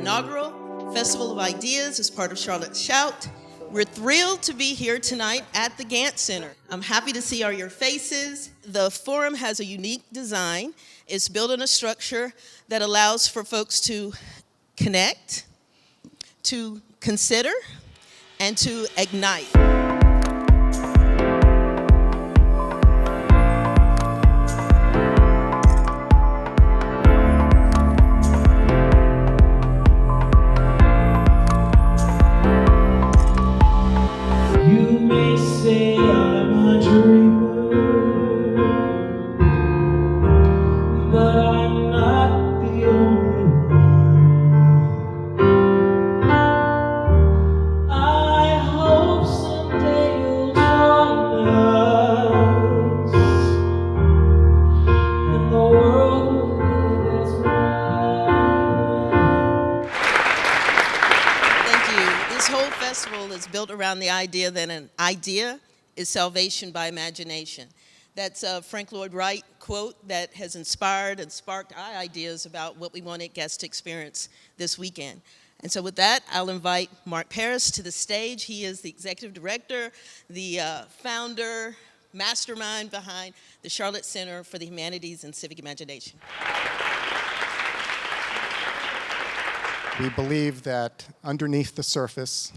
inaugural Festival of Ideas as part of Charlotte Shout. We're thrilled to be here tonight at the Gantt Center. I'm happy to see all your faces. The forum has a unique design. It's built on a structure that allows for folks to connect, to consider, and to ignite. Around the idea that an idea is salvation by imagination. That's a Frank Lloyd Wright quote that has inspired and sparked our ideas about what we wanted guests to experience this weekend. And so with that, I'll invite Mark Paris to the stage. He is the executive director, the founder, mastermind behind the Charlotte Center for the Humanities and Civic Imagination. We believe that underneath the surface,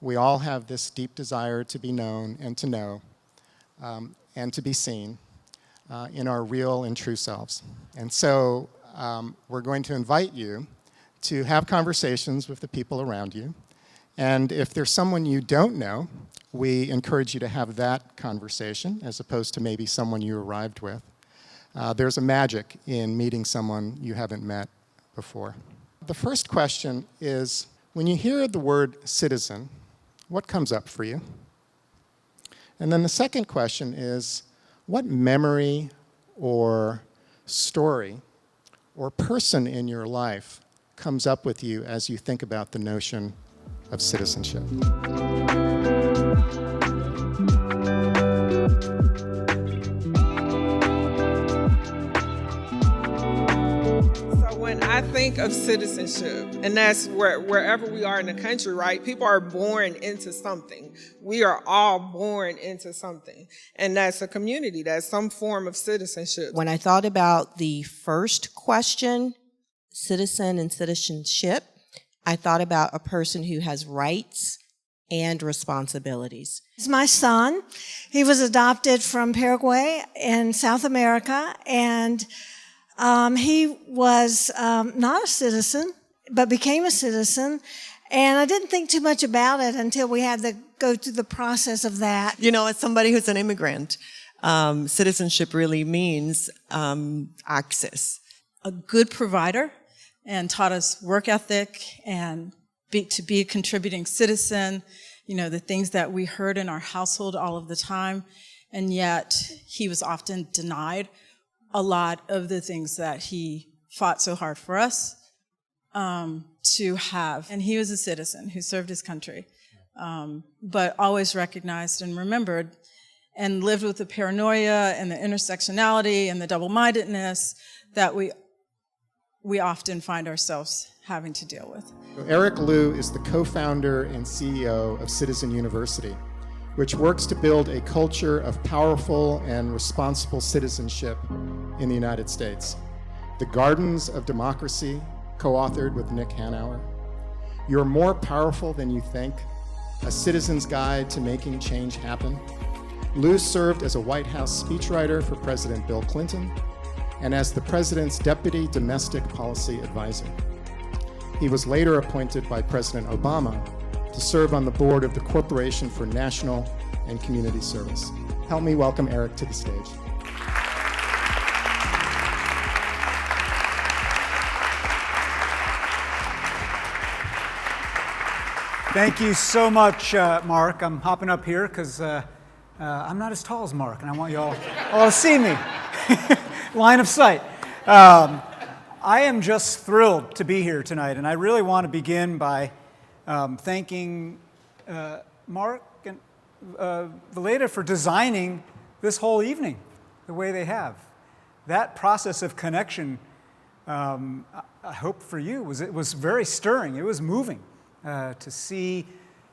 we all have this deep desire to be known and to know and to be seen in our real and true selves. And so we're going to invite you to have conversations with the people around you. And if there's someone you don't know, we encourage you to have that conversation as opposed to maybe someone you arrived with. There's a magic in meeting someone you haven't met before. The first question is, when you hear the word citizen, what comes up for you? And then the second question is, what memory or story or person in your life comes up with you as you think about the notion of citizenship? When I think of citizenship, and that's wherever we are in the country, right? People are born into something. We are all born into something. And that's a community. That's some form of citizenship. When I thought about the first question, citizen and citizenship, I thought about a person who has rights and responsibilities. It's my son. He was adopted from Paraguay in South America, and he was not a citizen, but became a citizen. And I didn't think too much about it until we had to go through the process of that. You know, as somebody who's an immigrant, citizenship really means access. A good provider and taught us work ethic and to be a contributing citizen, you know, the things that we heard in our household all of the time. And yet he was often denied a lot of the things that he fought so hard for us to have. And he was a citizen who served his country, but always recognized and remembered and lived with the paranoia and the intersectionality and the double-mindedness that we often find ourselves having to deal with. Eric Liu is the co-founder and CEO of Citizen University, which works to build a culture of powerful and responsible citizenship in the United States. The Gardens of Democracy, co-authored with Nick Hanauer. You're more powerful than you think, a citizen's guide to making change happen. Liu served as a White House speechwriter for President Bill Clinton and as the president's deputy domestic policy advisor. He was later appointed by President Obama to serve on the board of the Corporation for National and Community Service. Help me welcome Eric to the stage. Thank you so much, Mark. I'm hopping up here because I'm not as tall as Mark, and I want you all to see me. Line of sight. I am just thrilled to be here tonight, and I really want to begin by thanking Mark and Valeda for designing this whole evening the way they have. That process of connection I hope for you it was very stirring. It was moving to see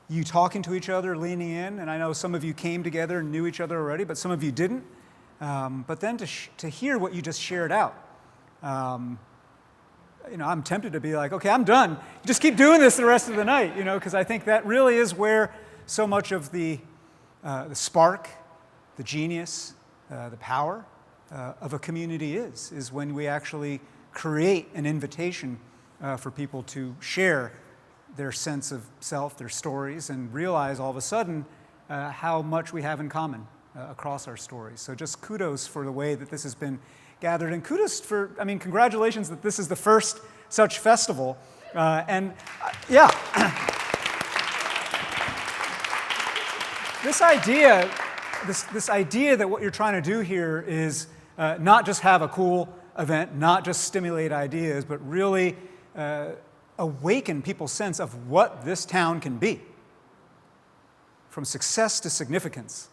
you talking to each other, leaning in. And I know some of you came together and knew each other already, but some of you didn't. But then to hear what you just shared out, I'm tempted to be like, okay, I'm done. Just keep doing this the rest of the night, because I think that really is where so much of the spark, the genius, the power of a community is when we actually create an invitation for people to share their sense of self, their stories, and realize all of a sudden how much we have in common across our stories. So just kudos for the way that this has been gathered, and kudos for, congratulations that this is the first such festival. Yeah. This idea that what you're trying to do here is not just have a cool event, not just stimulate ideas, but really awaken people's sense of what this town can be, from success to significance.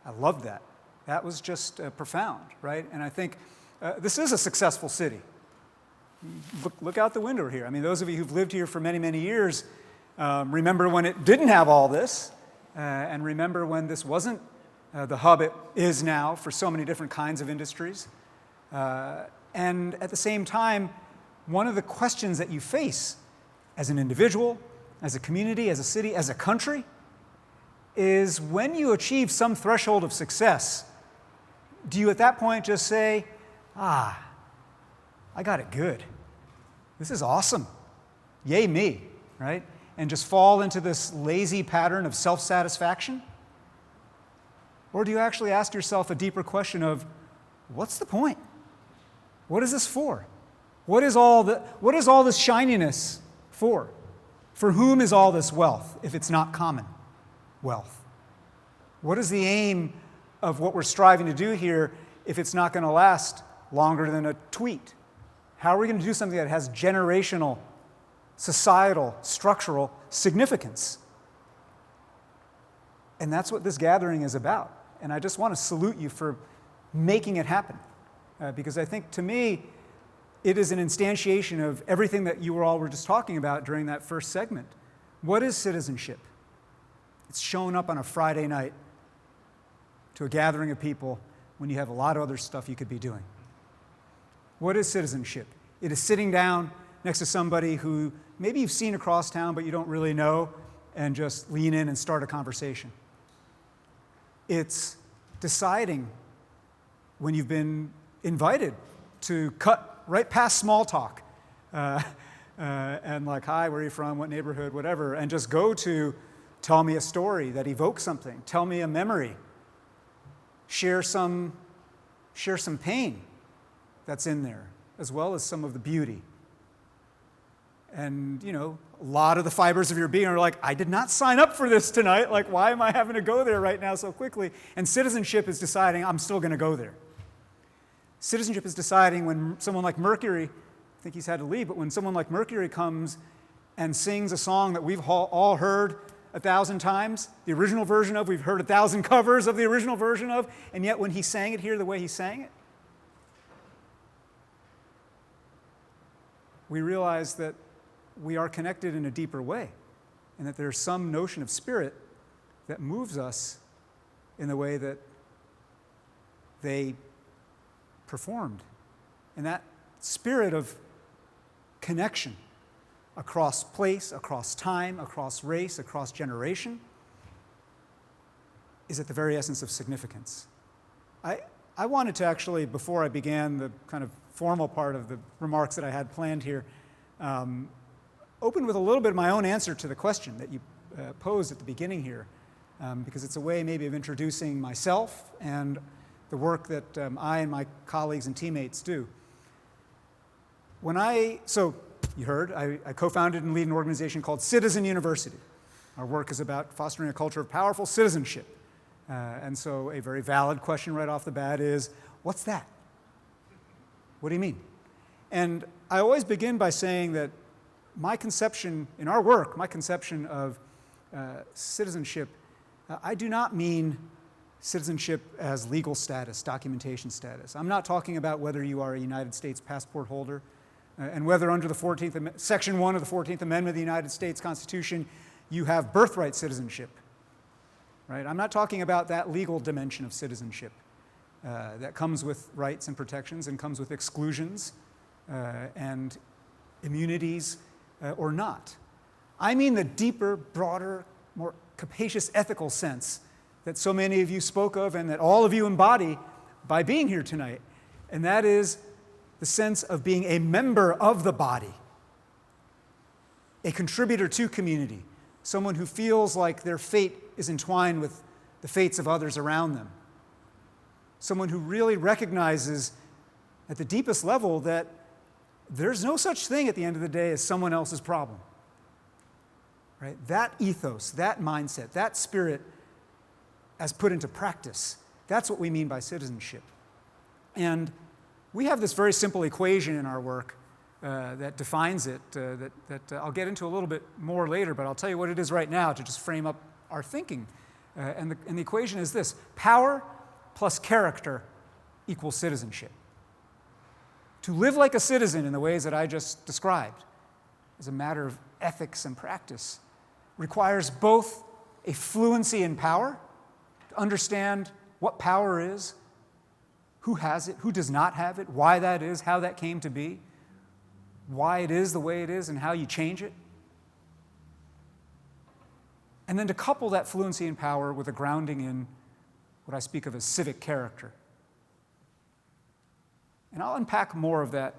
I love that. That was just profound, right? And I think this is a successful city. Look out the window here. Those of you who've lived here for many, many years remember when it didn't have all this, and remember when this wasn't the hub it is now for so many different kinds of industries. And at the same time, one of the questions that you face as an individual, as a community, as a city, as a country, is when you achieve some threshold of success, do you at that point just say, I got it good. This is awesome. Yay me, right? And just fall into this lazy pattern of self-satisfaction? Or do you actually ask yourself a deeper question of, what's the point? What is this for? What is all this shininess for? For whom is all this wealth if it's not common wealth? What is the aim of what we're striving to do here if it's not going to last longer than a tweet? How are we going to do something that has generational, societal, structural significance? And that's what this gathering is about. And I just want to salute you for making it happen. Because I think, to me, it is an instantiation of everything that you all were just talking about during that first segment. What is citizenship? It's showing up on a Friday night to a gathering of people when you have a lot of other stuff you could be doing. What is citizenship? It is sitting down next to somebody who maybe you've seen across town but you don't really know, and just lean in and start a conversation. It's deciding when you've been invited to cut right past small talk and like, hi, where are you from, what neighborhood, whatever, and just go to tell me a story that evokes something, tell me a memory, share some pain that's in there, as well as some of the beauty. And, a lot of the fibers of your being are like, I did not sign up for this tonight. Like, why am I having to go there right now so quickly? And citizenship is deciding, I'm still going to go there. Citizenship is deciding when someone like Mercury, I think he's had to leave, but when someone like Mercury comes and sings a song that we've all heard 1,000 times, the original version of, we've heard 1,000 covers of the original version of, and yet when he sang it here the way he sang it, we realize that we are connected in a deeper way, and that there's some notion of spirit that moves us in the way that they performed. And that spirit of connection across place, across time, across race, across generation is at the very essence of significance. I wanted to actually, before I began the kind of formal part of the remarks that I had planned here, open with a little bit of my own answer to the question that you posed at the beginning here, because it's a way maybe of introducing myself and the work that I and my colleagues and teammates do. So you heard, I co-founded and lead an organization called Citizen University. Our work is about fostering a culture of powerful citizenship. And so a very valid question right off the bat is, what's that? What do you mean? And I always begin by saying that my conception, in our work, my conception of citizenship, I do not mean citizenship as legal status, documentation status. I'm not talking about whether you are a United States passport holder and whether under the Section 1 of the 14th Amendment of the United States Constitution you have birthright citizenship. Right? I'm not talking about that legal dimension of citizenship that comes with rights and protections and comes with exclusions and immunities or not. I mean the deeper, broader, more capacious ethical sense that so many of you spoke of and that all of you embody by being here tonight, and that is the sense of being a member of the body, a contributor to community, someone who feels like their fate is entwined with the fates of others around them, someone who really recognizes at the deepest level that there's no such thing at the end of the day as someone else's problem. Right? That ethos, that mindset, that spirit as put into practice, that's what we mean by citizenship. And we have this very simple equation in our work that defines it, that I'll get into a little bit more later, but I'll tell you what it is right now to just frame up our thinking. And the equation is this: power plus character equals citizenship. To live like a citizen in the ways that I just described as a matter of ethics and practice requires both a fluency in power, to understand what power is, who has it, who does not have it, why that is, how that came to be, why it is the way it is, and how you change it. And then to couple that fluency in power with a grounding in what I speak of as civic character. And I'll unpack more of that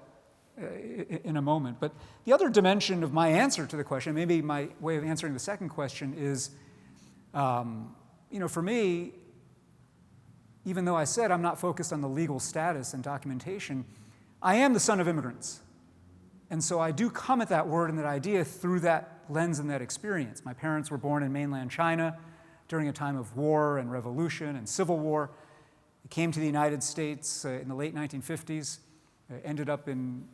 in a moment. But the other dimension of my answer to the question, maybe my way of answering the second question, is, for me, even though I said I'm not focused on the legal status and documentation, I am the son of immigrants. And so I do come at that word and that idea through that lens and that experience. My parents were born in mainland China during a time of war and revolution and civil war. They came to the United States in the late 1950s, ended up in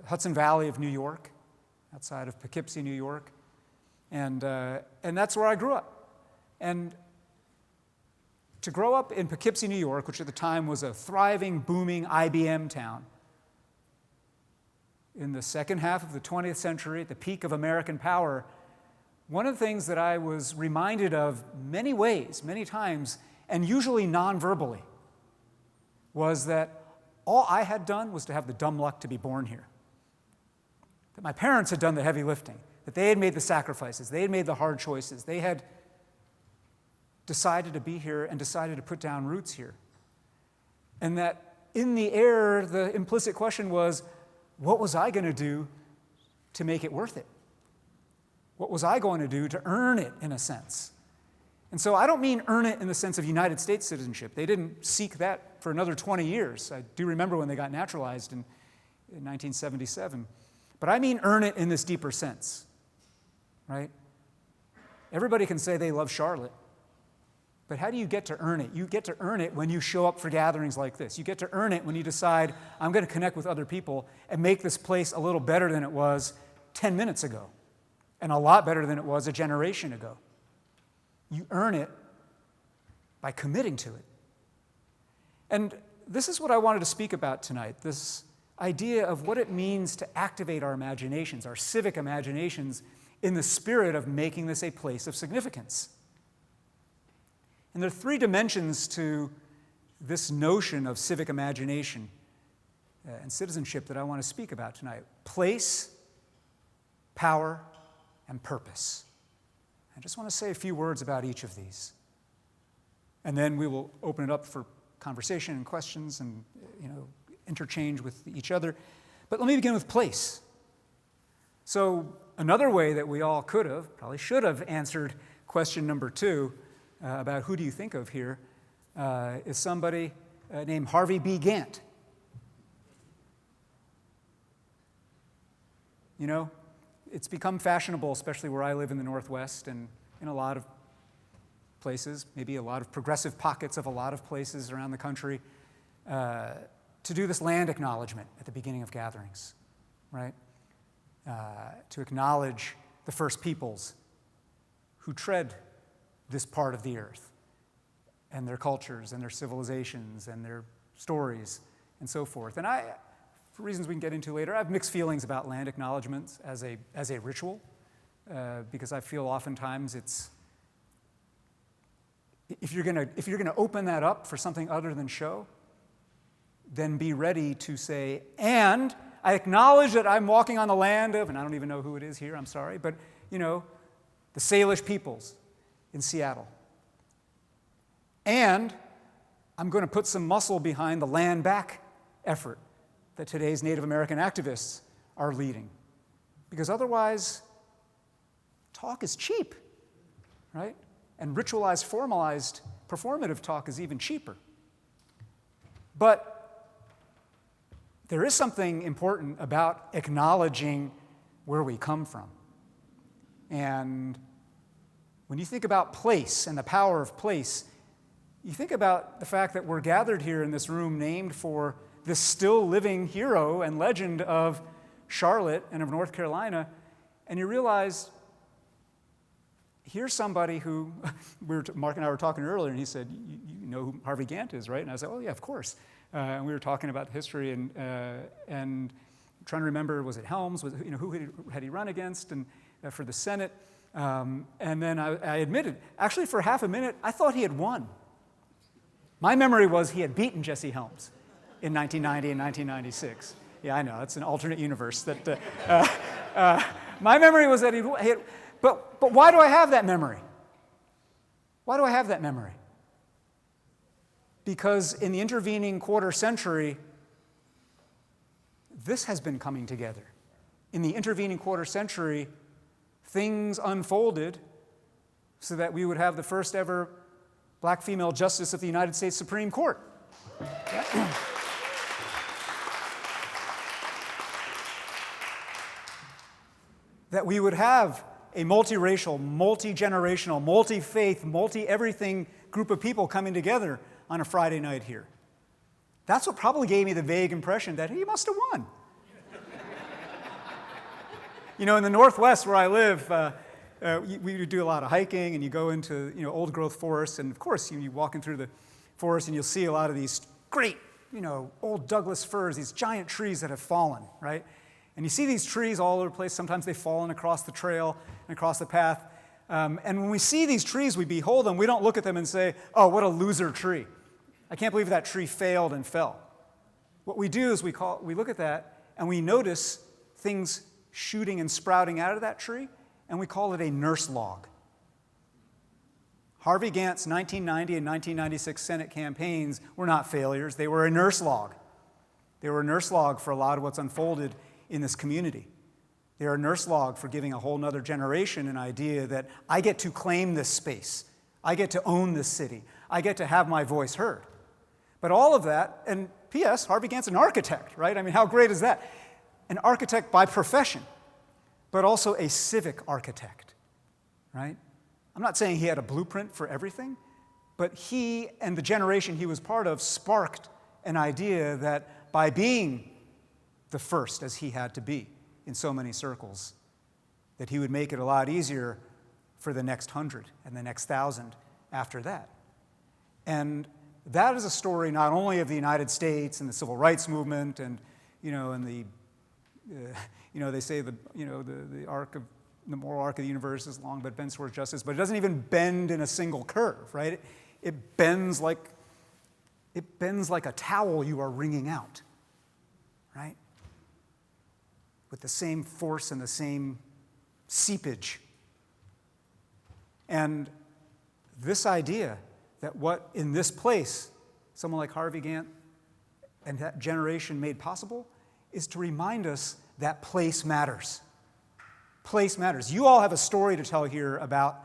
Hudson Valley of New York, outside of Poughkeepsie, New York. And that's where I grew up. And to grow up in Poughkeepsie, New York, which at the time was a thriving, booming IBM town, in the second half of the 20th century, at the peak of American power, one of the things that I was reminded of many ways, many times, and usually non-verbally, was that all I had done was to have the dumb luck to be born here. That my parents had done the heavy lifting, that they had made the sacrifices, they had made the hard choices, they had decided to be here and decided to put down roots here. And that in the air, the implicit question was, what was I going to do to make it worth it? What was I going to do to earn it, in a sense? And so I don't mean earn it in the sense of United States citizenship. They didn't seek that for another 20 years. I do remember when they got naturalized in 1977. But I mean earn it in this deeper sense, right? Everybody can say they love Charlotte. But how do you get to earn it? You get to earn it when you show up for gatherings like this. You get to earn it when you decide, I'm going to connect with other people and make this place a little better than it was 10 minutes ago, and a lot better than it was a generation ago. You earn it by committing to it. And this is what I wanted to speak about tonight, this idea of what it means to activate our imaginations, our civic imaginations, in the spirit of making this a place of significance. And there are three dimensions to this notion of civic imagination and citizenship that I want to speak about tonight: place, power, and purpose. I just want to say a few words about each of these. And then we will open it up for conversation and questions and interchange with each other. But let me begin with place. So another way that we all could have, probably should have answered question number 2 about who do you think of here is somebody named Harvey B. Gantt. It's become fashionable, especially where I live in the Northwest and in a lot of places, maybe a lot of progressive pockets of a lot of places around the country, to do this land acknowledgement at the beginning of gatherings, right? To acknowledge the first peoples who tread this part of the earth. and their cultures and their civilizations and their stories and so forth. And I, for reasons we can get into later, I have mixed feelings about land acknowledgments as a ritual, because I feel oftentimes it's, if you're gonna open that up for something other than show, then be ready to say, and I acknowledge that I'm walking on the land of, and I don't even know who it is here, I'm sorry, but the Salish peoples in Seattle. And I'm going to put some muscle behind the land back effort that today's Native American activists are leading. Because otherwise, talk is cheap, right? And ritualized, formalized, performative talk is even cheaper. But there is something important about acknowledging where we come from. And when you think about place and the power of place, you think about the fact that we're gathered here in this room named for this still living hero and legend of Charlotte and of North Carolina, and you realize here's somebody who, Mark and I were talking earlier, and he said, you know who Harvey Gantt is, right? And I said, oh yeah, of course. And we were talking about history and trying to remember, was it Helms? Who had he run against and for the Senate? And then I admitted, actually for half a minute, I thought he had won. My memory was he had beaten Jesse Helms in 1990 and 1996. Yeah, I know, it's an alternate universe. My memory was that he had, but why do I have that memory? Why do I have that memory? Because in the intervening quarter century, this has been coming together. In the intervening quarter century, things unfolded so that we would have the first ever black female justice of the United States Supreme Court. That we would have a multiracial, multi-generational, multi-faith, multi-everything group of people coming together on a Friday night here. That's what probably gave me the vague impression that he must have won. In the Northwest where I live, we do a lot of hiking, and you go into old growth forests, and of course you walking through the forest and you'll see a lot of these great old Douglas firs, these giant trees that have fallen, right? And you see these trees all over the place. Sometimes they've fallen across the trail and across the path. And when we see these trees, we behold them. We don't look at them and say, oh, what a loser tree. I can't believe that tree failed and fell. What we do is we look at that and we notice things shooting and sprouting out of that tree, and we call it a nurse log. Harvey Gantt's 1990 and 1996 Senate campaigns were not failures. They were a nurse log. They were a nurse log for a lot of what's unfolded in this community. They are a nurse log for giving a whole nother generation an idea that I get to claim this space. I get to own this city. I get to have my voice heard. But all of that, and P.S., Harvey Gantt's an architect, right? I mean, how great is that? An architect by profession, but also a civic architect, right? I'm not saying he had a blueprint for everything, but he and the generation he was part of sparked an idea that by being the first, as he had to be in so many circles, that he would make it a lot easier for the next 100 and the next 1,000 after that. And that is a story not only of the United States and the civil rights movement and the they say the moral arc of the universe is long but bends towards justice, but it doesn't even bend in a single curve, right? It bends like a towel you are wringing out, right? With the same force and the same seepage. And this idea that what in this place someone like Harvey Gantt and that generation made possible is to remind us that place matters. Place matters. You all have a story to tell here about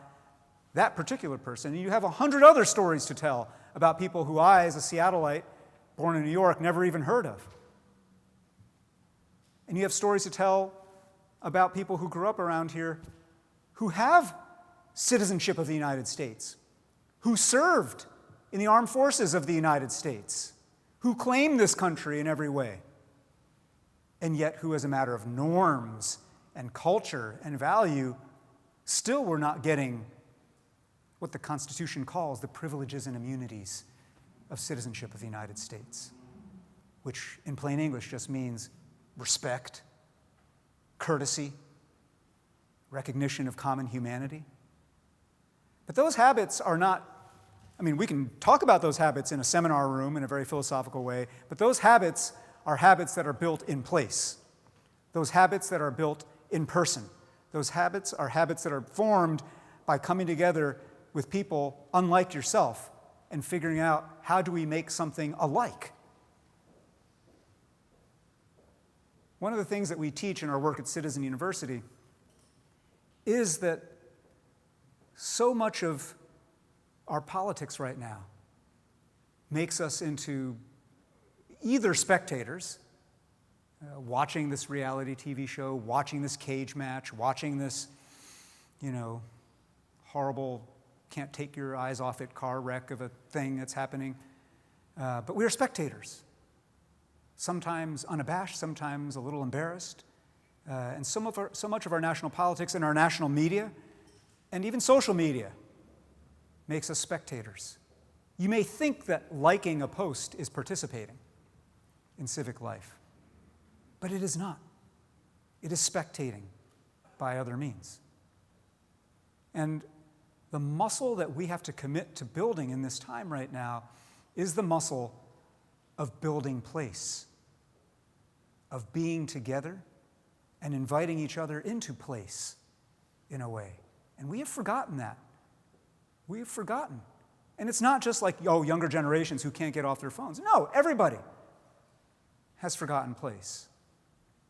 that particular person, and you have 100 other stories to tell about people who I, as a Seattleite, born in New York, never even heard of. And you have stories to tell about people who grew up around here who have citizenship of the United States, who served in the armed forces of the United States, who claim this country in every way, and yet who, as a matter of norms and culture and value, still were not getting what the Constitution calls the privileges and immunities of citizenship of the United States, which in plain English just means respect, courtesy, recognition of common humanity. But those habits are not, we can talk about those habits in a seminar room in a very philosophical way, but those habits are habits that are built in place. Those habits that are built in person. Those habits are habits that are formed by coming together with people unlike yourself and figuring out how do we make something alike. One of the things that we teach in our work at Citizen University is that so much of our politics right now makes us into either spectators, watching this reality TV show, watching this cage match, watching this, horrible, can't take your eyes off it car wreck of a thing that's happening. But we are spectators. Sometimes unabashed, sometimes a little embarrassed. And so much of our national politics and our national media, and even social media, makes us spectators. You may think that liking a post is participating in civic life, but it is not. It is spectating by other means. And the muscle that we have to commit to building in this time right now is the muscle of building place, of being together and inviting each other into place in a way. And we have forgotten that. We have forgotten. And it's not just like, younger generations who can't get off their phones. No, everybody has forgotten place,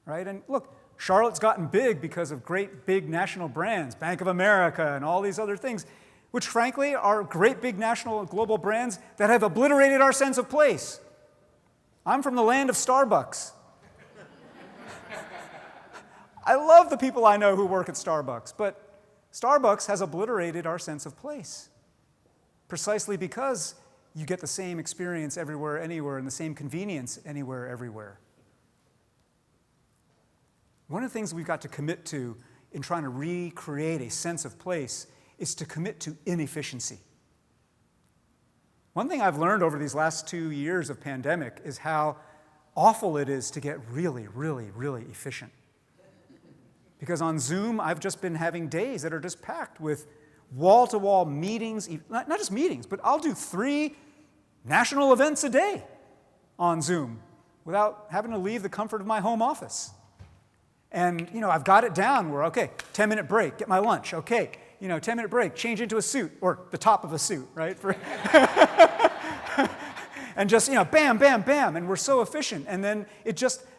right? And look, Charlotte's gotten big because of great big national brands, Bank of America and all these other things, which frankly are great big national and global brands that have obliterated our sense of place. I'm from the land of Starbucks. I love the people I know who work at Starbucks, but Starbucks has obliterated our sense of place, precisely because you get the same experience everywhere, anywhere, and the same convenience anywhere, everywhere. One of the things we've got to commit to in trying to recreate a sense of place is to commit to inefficiency. One thing I've learned over these last 2 years of pandemic is how awful it is to get really, really, really efficient. Because on Zoom, I've just been having days that are just packed with wall-to-wall meetings, not just meetings, but I'll do 3 national events a day on Zoom without having to leave the comfort of my home office. And, I've got it down where, 10-minute break, get my lunch, 10-minute break, change into a suit, or the top of a suit, right? And just, bam, bam, bam, and we're so efficient. And then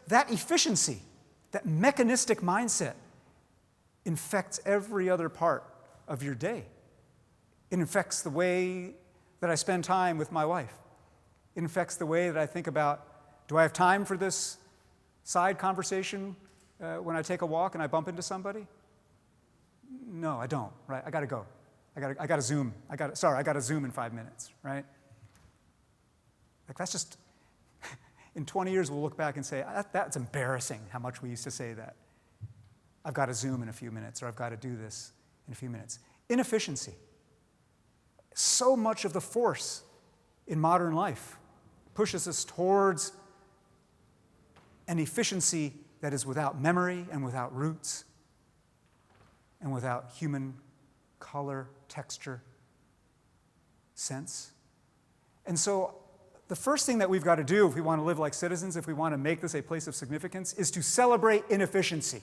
that efficiency, that mechanistic mindset infects every other part of your day. It infects the way that I spend time with my wife. It infects the way that I think about, do I have time for this side conversation when I take a walk and I bump into somebody? No, I don't, right? I gotta go. I gotta Zoom. I gotta Zoom in 5 minutes, right? Like that's just, in 20 years we'll look back and say, that's embarrassing how much we used to say that. I've got to Zoom in a few minutes, or I've got to do this in a few minutes. Inefficiency. So much of the force in modern life pushes us towards an efficiency that is without memory and without roots and without human color, texture, sense. And so the first thing that we've got to do if we want to live like citizens, if we want to make this a place of significance, is to celebrate inefficiency.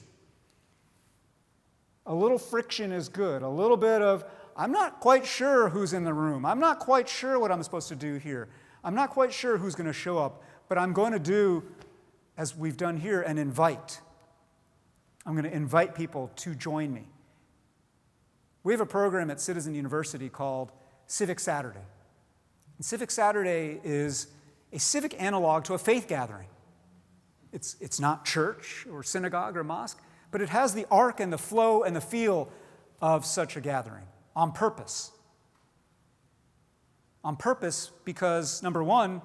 A little friction is good. A little bit of, I'm not quite sure who's in the room. I'm not quite sure what I'm supposed to do here. I'm not quite sure who's going to show up, but I'm going to do, as we've done here, an invite. I'm going to invite people to join me. We have a program at Citizen University called Civic Saturday. And Civic Saturday is a civic analog to a faith gathering. It's not church or synagogue or mosque, but it has the arc and the flow and the feel of such a gathering on purpose. On purpose because, number one,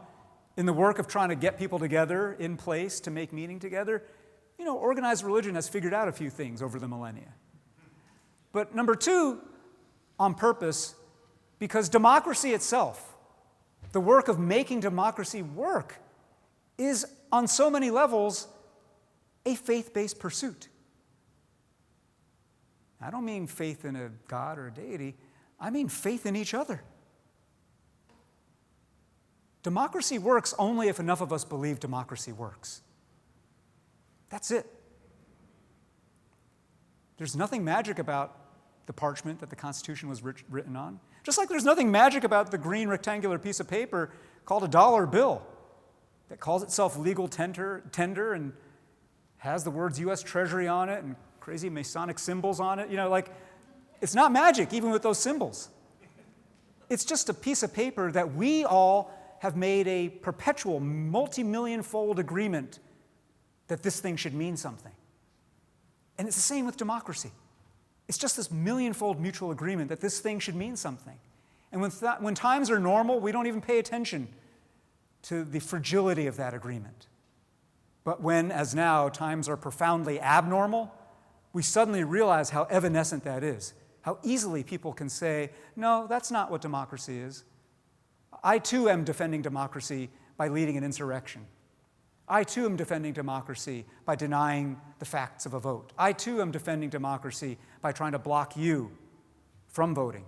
in the work of trying to get people together in place to make meaning together, organized religion has figured out a few things over the millennia. But number two, on purpose, Because democracy itself, the work of making democracy work, is on so many levels a faith-based pursuit. I don't mean faith in a God or a deity. I mean faith in each other. Democracy works only if enough of us believe democracy works. That's it. There's nothing magic about the parchment that the Constitution was written on. Just like there's nothing magic about the green rectangular piece of paper called a dollar bill that calls itself legal tender and has the words U.S. Treasury on it and crazy Masonic symbols on it. It's not magic, even with those symbols. It's just a piece of paper that we all have made a perpetual, multi-million-fold agreement that this thing should mean something. And it's the same with democracy. It's just this million-fold mutual agreement that this thing should mean something. And when times are normal, we don't even pay attention to the fragility of that agreement. But when, as now, times are profoundly abnormal, we suddenly realize how evanescent that is, how easily people can say, no, that's not what democracy is. I too am defending democracy by leading an insurrection. I too am defending democracy by denying the facts of a vote. I too am defending democracy by trying to block you from voting.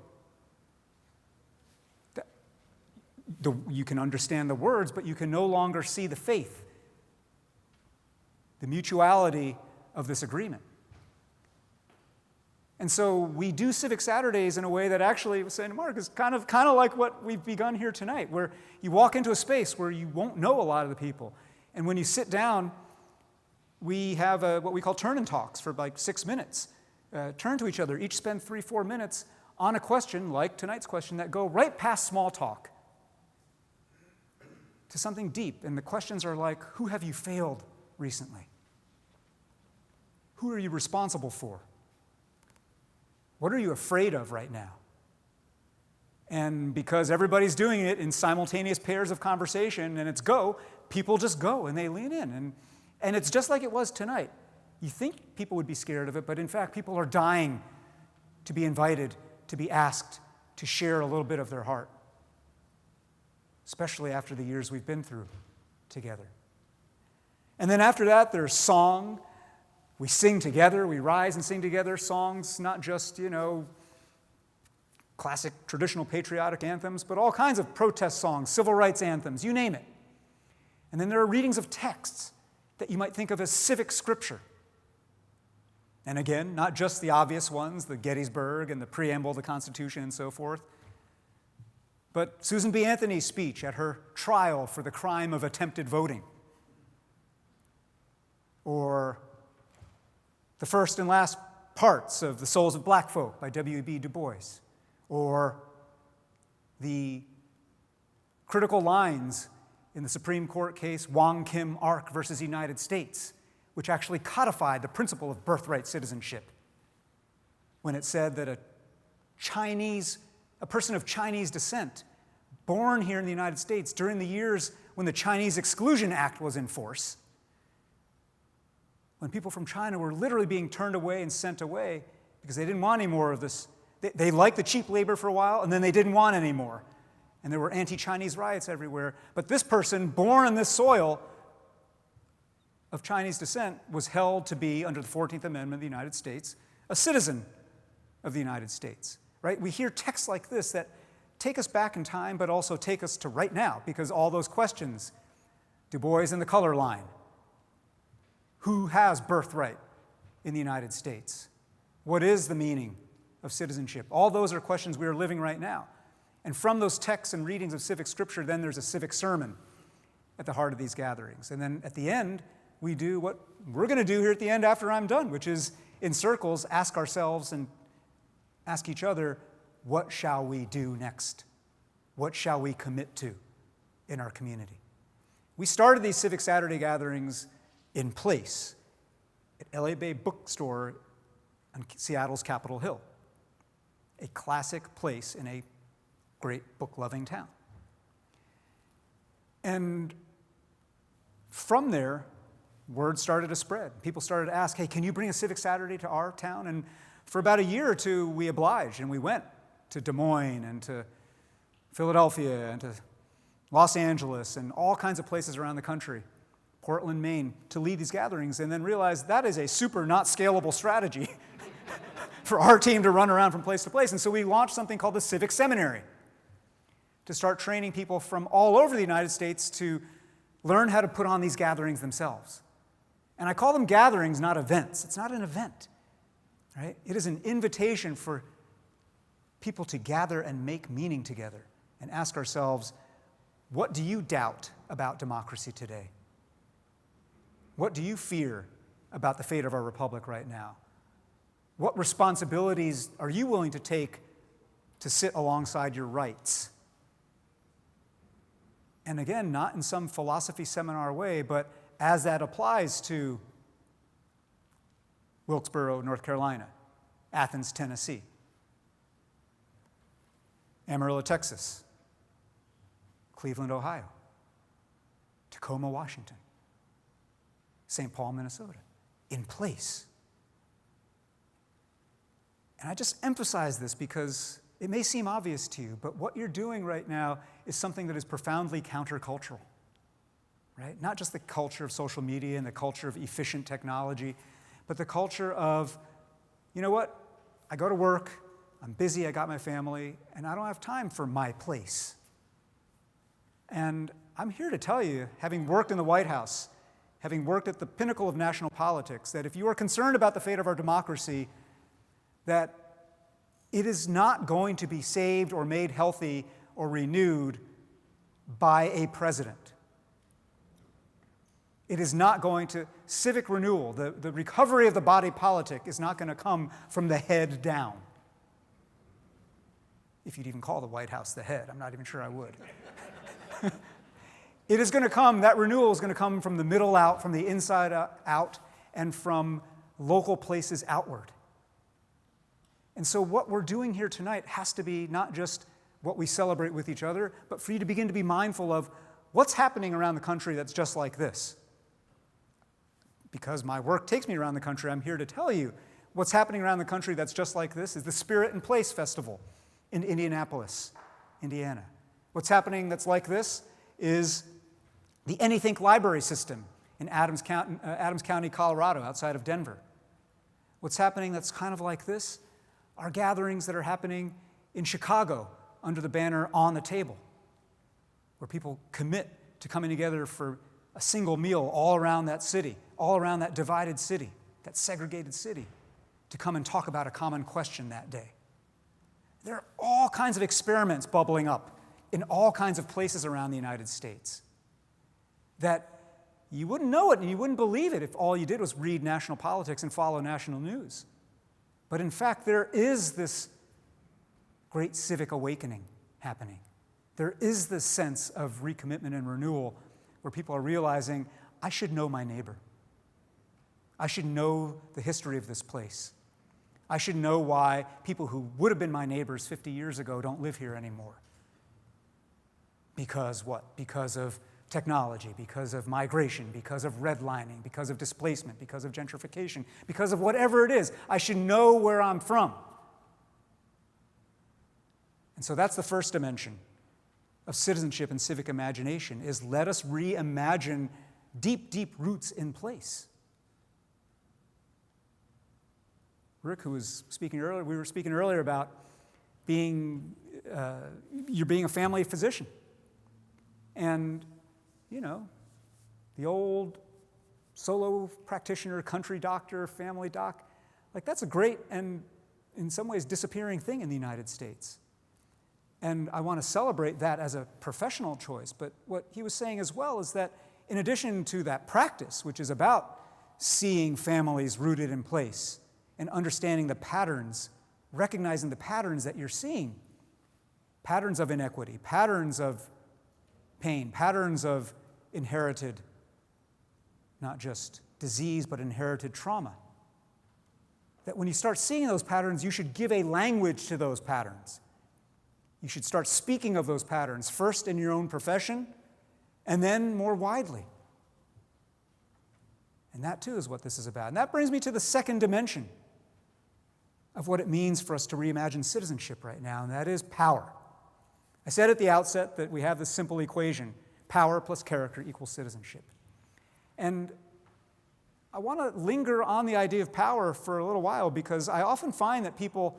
You can understand the words, but you can no longer see the faith, the mutuality of this agreement. And so we do Civic Saturdays in a way that actually, I was saying to Mark, is kind of like what we've begun here tonight, where you walk into a space where you won't know a lot of the people. And when you sit down, we have what we call turn-and talks for like 6 minutes. Turn to each other, each spend 3-4 minutes on a question, like tonight's question, that go right past small talk to something deep. And the questions are like, who have you failed recently? Who are you responsible for? What are you afraid of right now? And because everybody's doing it in simultaneous pairs of conversation and it's go, people just go and they lean in. And it's just like it was tonight. You think people would be scared of it, but in fact, people are dying to be invited, to be asked to share a little bit of their heart, especially after the years we've been through together. And then after that, there's song. We sing together, we rise and sing together songs, not just, classic traditional patriotic anthems, but all kinds of protest songs, civil rights anthems, you name it. And then there are readings of texts that you might think of as civic scripture. And again, not just the obvious ones, the Gettysburg and the preamble of the Constitution and so forth, but Susan B. Anthony's speech at her trial for the crime of attempted voting, or the first and last parts of The Souls of Black Folk by W.E.B. Du Bois, or the critical lines in the Supreme Court case Wong Kim Ark versus United States, which actually codified the principle of birthright citizenship when it said that a person of Chinese descent born here in the United States during the years when the Chinese Exclusion Act was in force, when people from China were literally being turned away and sent away because they didn't want any more of this. They liked the cheap labor for a while, and then they didn't want any more. And there were anti-Chinese riots everywhere. But this person, born on this soil of Chinese descent, was held to be, under the 14th Amendment of the United States, a citizen of the United States. Right? We hear texts like this that take us back in time, but also take us to right now, because all those questions, Du Bois and the color line, who has birthright in the United States? What is the meaning of citizenship? All those are questions we are living right now. And from those texts and readings of civic scripture, then there's a civic sermon at the heart of these gatherings. And then at the end, we do what we're going to do here at the end after I'm done, which is in circles, ask ourselves and ask each other, what shall we do next? What shall we commit to in our community? We started these Civic Saturday gatherings in place at LA Bay Bookstore on Seattle's Capitol Hill, a classic place in a great book-loving town. And from there, word started to spread. People started to ask, hey, can you bring a Civic Saturday to our town? And for about a year or two, we obliged, and we went to Des Moines and to Philadelphia and to Los Angeles and all kinds of places around the country, Portland, Maine, to lead these gatherings, and then realized that is a super not scalable strategy for our team to run around from place to place. And so we launched something called the Civic Seminary to start training people from all over the United States to learn how to put on these gatherings themselves. And I call them gatherings, not events. It's not an event, right? It is an invitation for people to gather and make meaning together and ask ourselves, what do you doubt about democracy today? What do you fear about the fate of our republic right now? What responsibilities are you willing to take to sit alongside your rights? And again, not in some philosophy seminar way, but as that applies to Wilkesboro, North Carolina, Athens, Tennessee, Amarillo, Texas, Cleveland, Ohio, Tacoma, Washington, St. Paul, Minnesota, in place. And I just emphasize this because it may seem obvious to you, but what you're doing right now is something that is profoundly countercultural, right? Not just the culture of social media and the culture of efficient technology, but the culture of, you know what? I go to work, I'm busy, I got my family, and I don't have time for my place. And I'm here to tell you, having worked in the White House, having worked at the pinnacle of national politics, that if you are concerned about the fate of our democracy, that it is not going to be saved or made healthy or renewed by a president. It is not going to, civic renewal, the recovery of the body politic is not going to come from the head down. If you'd even call the White House the head, I'm not even sure I would. It is going to come, that renewal is going to come from the middle out, from the inside out, and from local places outward. And so what we're doing here tonight has to be not just what we celebrate with each other, but for you to begin to be mindful of what's happening around the country that's just like this. Because my work takes me around the country, I'm here to tell you what's happening around the country that's just like this is the Spirit and Place Festival in Indianapolis, Indiana. What's happening that's like this is the Anythink Library System in Adams County, Colorado, outside of Denver. What's happening that's kind of like this are gatherings that are happening in Chicago under the banner On the Table, where people commit to coming together for a single meal all around that city, all around that divided city, that segregated city, to come and talk about a common question that day. There are all kinds of experiments bubbling up in all kinds of places around the United States that you wouldn't know it and you wouldn't believe it if all you did was read national politics and follow national news. But in fact, there is this great civic awakening happening. There is this sense of recommitment and renewal where people are realizing, I should know my neighbor. I should know the history of this place. I should know why people who would have been my neighbors 50 years ago don't live here anymore. Because what? Because of technology, because of migration, because of redlining, because of displacement, because of gentrification, because of whatever it is. I should know where I'm from. And so that's the first dimension of citizenship and civic imagination, is let us reimagine deep, deep roots in place. Rick, who was speaking earlier, we were speaking earlier about you're being a family physician. And, you know, the old solo practitioner, country doctor, family doc, like that's a great and in some ways disappearing thing in the United States. And I want to celebrate that as a professional choice. But what he was saying as well is that in addition to that practice, which is about seeing families rooted in place and understanding the patterns, recognizing the patterns that you're seeing, patterns of inequity, patterns of pain, patterns of inherited, not just disease, but inherited trauma. That when you start seeing those patterns, you should give a language to those patterns. You should start speaking of those patterns, first in your own profession, and then more widely. And that too is what this is about. And that brings me to the second dimension of what it means for us to reimagine citizenship right now, and that is power. I said at the outset that we have this simple equation: power plus character equals citizenship. And I want to linger on the idea of power for a little while, because I often find that people,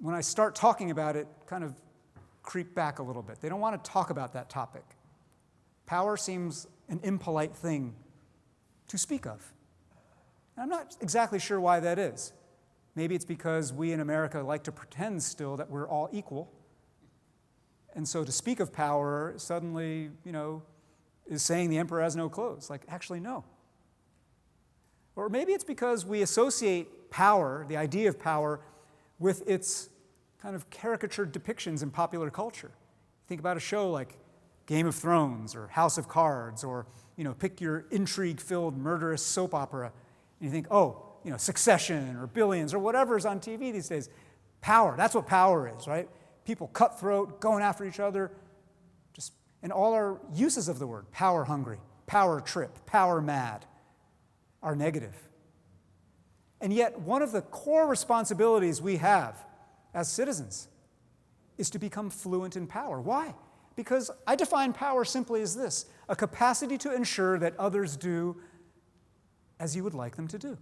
when I start talking about it, kind of creep back a little bit. They don't want to talk about that topic. Power seems an impolite thing to speak of. And I'm not exactly sure why that is. Maybe it's because we in America like to pretend still that we're all equal. And so to speak of power suddenly, is saying the emperor has no clothes. Like, actually, no. Or maybe it's because we associate power, the idea of power, with its kind of caricatured depictions in popular culture. Think about a show like Game of Thrones or House of Cards, or pick your intrigue-filled murderous soap opera, and you think, Succession or Billions or whatever's on TV these days. Power, that's what power is, right? People cutthroat, going after each other, and all our uses of the word, power hungry, power trip, power mad, are negative. And yet, one of the core responsibilities we have as citizens is to become fluent in power. Why? Because I define power simply as this: a capacity to ensure that others do as you would like them to do.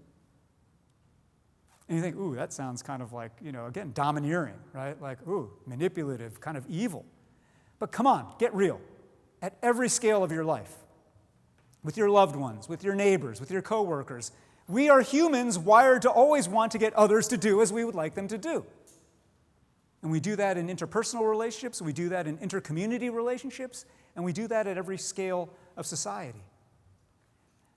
And you think, ooh, that sounds kind of like, again, domineering, right? Like, ooh, manipulative, kind of evil. But come on, get real. At every scale of your life, with your loved ones, with your neighbors, with your coworkers, we are humans wired to always want to get others to do as we would like them to do. And we do that in interpersonal relationships, we do that in intercommunity relationships, and we do that at every scale of society.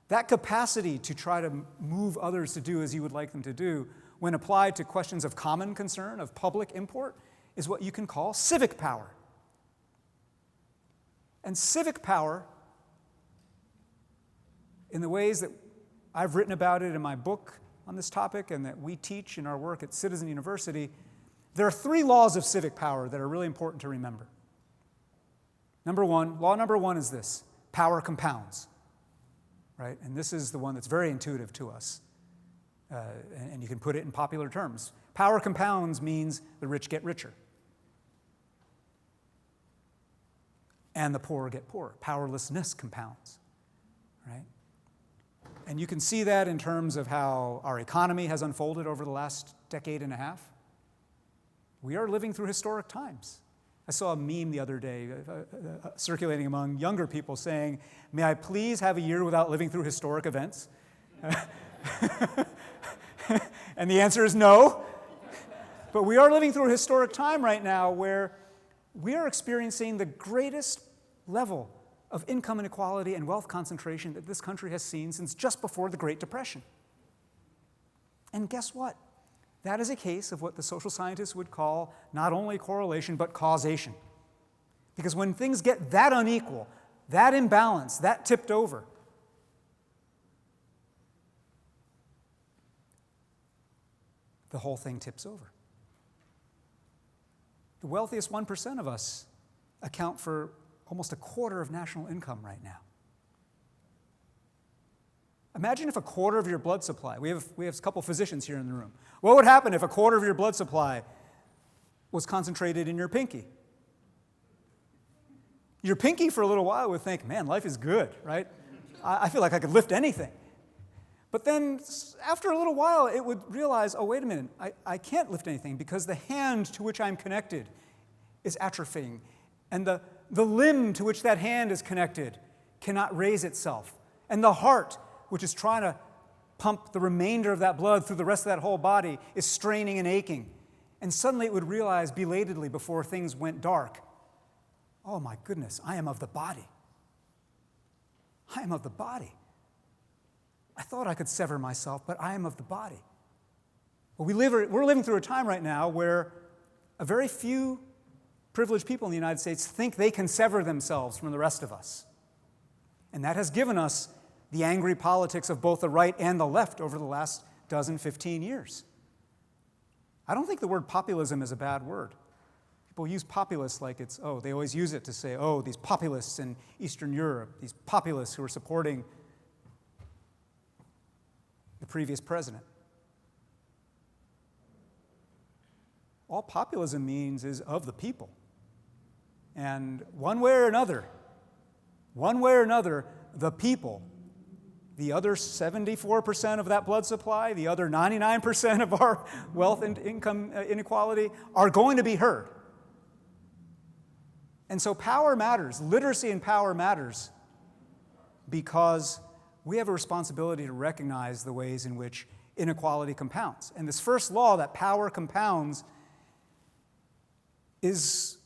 That capacity to try to move others to do as you would like them to do, when applied to questions of common concern, of public import, is what you can call civic power. And civic power, in the ways that I've written about it in my book on this topic and that we teach in our work at Citizen University, there are 3 laws of civic power that are really important to remember. Law number one is this: power compounds, right? And this is the one that's very intuitive to us, and you can put it in popular terms. Power compounds means the rich get richer, and the poor get poorer. Powerlessness compounds, right? And you can see that in terms of how our economy has unfolded over the last decade and a half. We are living through historic times. I saw a meme the other day circulating among younger people saying, "May I please have a year without living through historic events?" And the answer is no. But we are living through a historic time right now where we are experiencing the greatest level of income inequality and wealth concentration that this country has seen since just before the Great Depression. And guess what? That is a case of what the social scientists would call not only correlation, but causation. Because when things get that unequal, that imbalanced, that tipped over, the whole thing tips over. The wealthiest 1% of us account for almost a quarter of national income right now. Imagine if a quarter of your blood supply, we have a couple physicians here in the room. What would happen if a quarter of your blood supply was concentrated in your pinky? Your pinky for a little while would think, man, life is good, right? I feel like I could lift anything. But then after a little while, it would realize, oh, wait a minute, I can't lift anything because the hand to which I'm connected is atrophying. And the limb to which that hand is connected cannot raise itself. And the heart, which is trying to pump the remainder of that blood through the rest of that whole body, is straining and aching. And suddenly it would realize belatedly before things went dark, oh my goodness, I am of the body. I am of the body. I thought I could sever myself, but I am of the body. Well, we're living through a time right now where a very few privileged people in the United States think they can sever themselves from the rest of us. And that has given us the angry politics of both the right and the left over the last 15 years. I don't think the word populism is a bad word. People use populist like it's, they always use it to say, these populists in Eastern Europe, these populists who are supporting the previous president. All populism means is of the people. And one way or another, the people, the other 74% of that blood supply, the other 99% of our wealth and income inequality, are going to be heard. And so power matters. Literacy and power matters because we have a responsibility to recognize the ways in which inequality compounds. And this first law, that power compounds, is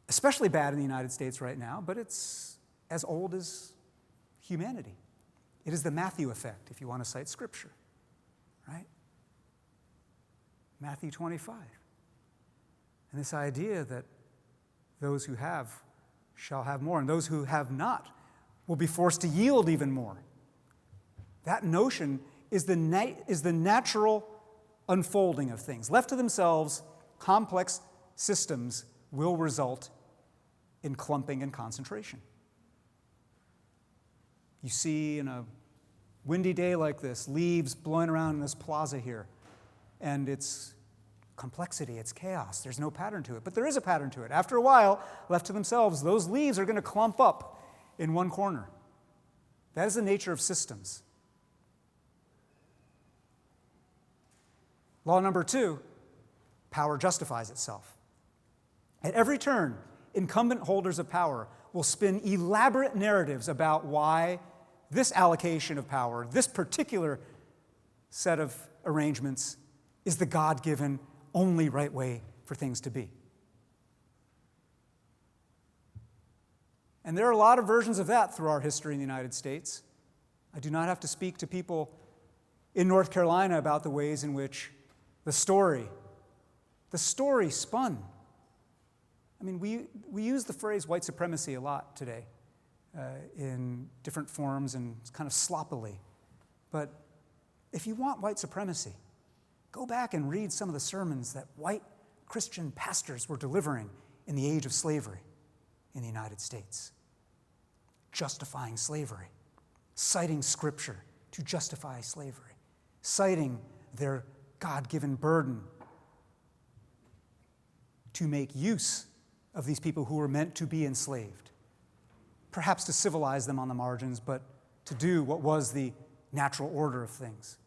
especially bad in the United States right now, but it's as old as humanity. It is the Matthew effect, if you want to cite Scripture, right? Matthew 25. And this idea that those who have shall have more, and those who have not will be forced to yield even more. That notion is the natural unfolding of things. Left to themselves, complex systems will result in clumping and concentration. You see in a windy day like this, leaves blowing around in this plaza here, and it's complexity, it's chaos. There's no pattern to it, but there is a pattern to it. After a while, left to themselves, those leaves are going to clump up in one corner. That is the nature of systems. Law number 2, power justifies itself. At every turn, incumbent holders of power will spin elaborate narratives about why this allocation of power, this particular set of arrangements, is the God-given, only right way for things to be. And there are a lot of versions of that through our history in the United States. I do not have to speak to people in North Carolina about the ways in which the story spun. I mean, we use the phrase white supremacy a lot today in different forms and kind of sloppily. But if you want white supremacy, go back and read some of the sermons that white Christian pastors were delivering in the age of slavery in the United States, justifying slavery, citing Scripture to justify slavery, citing their God-given burden to make use of these people who were meant to be enslaved, perhaps to civilize them on the margins, but to do what was the natural order of things.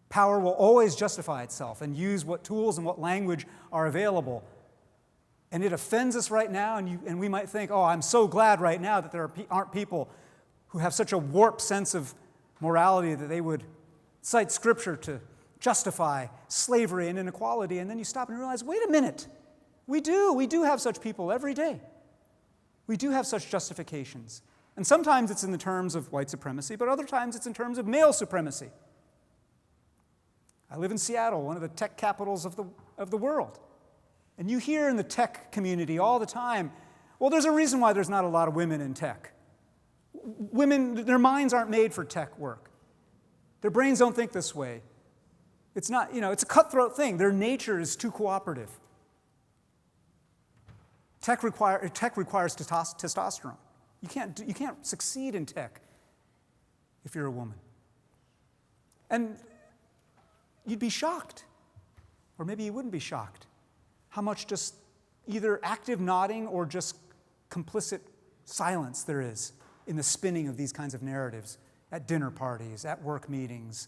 Power will always justify itself and use what tools and what language are available. And it offends us right now, and we might think, oh, I'm so glad right now that there aren't people who have such a warped sense of morality that they would cite Scripture to justify slavery and inequality. And then you stop and realize, wait a minute, we do have such people every day. We do have such justifications. And sometimes it's in the terms of white supremacy, but other times it's in terms of male supremacy. I live in Seattle, one of the tech capitals of the world. And you hear in the tech community all the time, well, there's a reason why there's not a lot of women in tech. Women, their minds aren't made for tech work. Their brains don't think this way. It's not, it's a cutthroat thing. Their nature is too cooperative. Tech requires testosterone. You can't succeed in tech if you're a woman. And you'd be shocked, or maybe you wouldn't be shocked, how much just either active nodding or just complicit silence there is in the spinning of these kinds of narratives at dinner parties, at work meetings,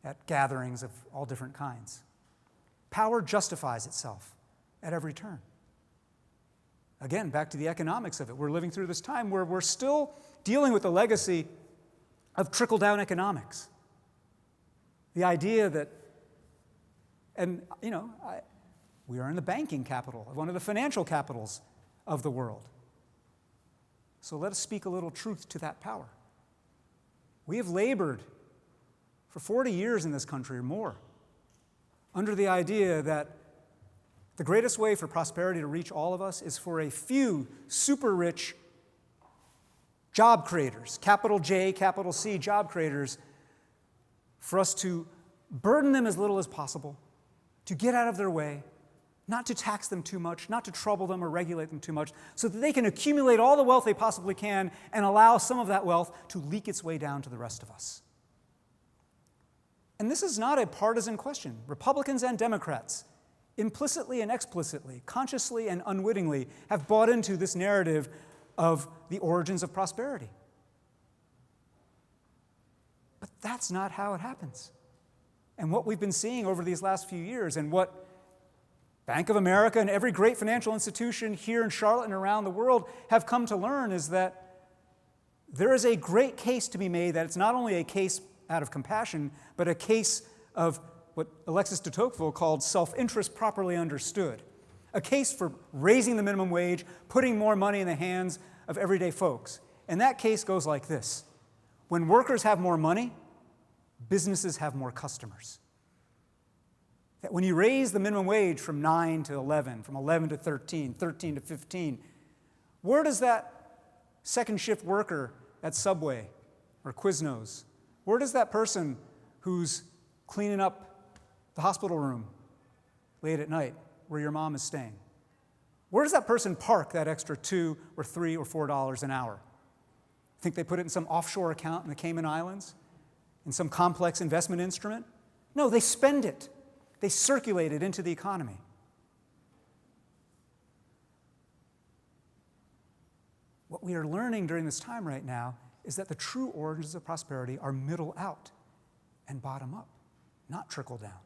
at gatherings of all different kinds. Power justifies itself at every turn. Again, back to the economics of it. We're living through this time where we're still dealing with the legacy of trickle-down economics. The idea that, we are in the banking capital, one of the financial capitals of the world. So let us speak a little truth to that power. We have labored for 40 years in this country or more under the idea that the greatest way for prosperity to reach all of us is for a few super rich job creators, capital J, capital C job creators, for us to burden them as little as possible, to get out of their way, not to tax them too much, not to trouble them or regulate them too much, so that they can accumulate all the wealth they possibly can and allow some of that wealth to leak its way down to the rest of us. And this is not a partisan question. Republicans and Democrats implicitly and explicitly, consciously and unwittingly, have bought into this narrative of the origins of prosperity. But that's not how it happens. And what we've been seeing over these last few years, and what Bank of America and every great financial institution here in Charlotte and around the world have come to learn, is that there is a great case to be made that it's not only a case out of compassion, but a case of what Alexis de Tocqueville called self-interest properly understood. A case for raising the minimum wage, putting more money in the hands of everyday folks. And that case goes like this. When workers have more money, businesses have more customers. That when you raise the minimum wage from 9 to 11, from 11 to 13, 13 to 15, where does that second shift worker at Subway or Quiznos, where does that person who's cleaning up the hospital room late at night where your mom is staying, where does that person park that extra $2 or $3 or $4 an hour? Think they put it in some offshore account in the Cayman Islands? In some complex investment instrument? No, they spend it. They circulate it into the economy. What we are learning during this time right now is that the true origins of prosperity are middle out and bottom up, not trickle down.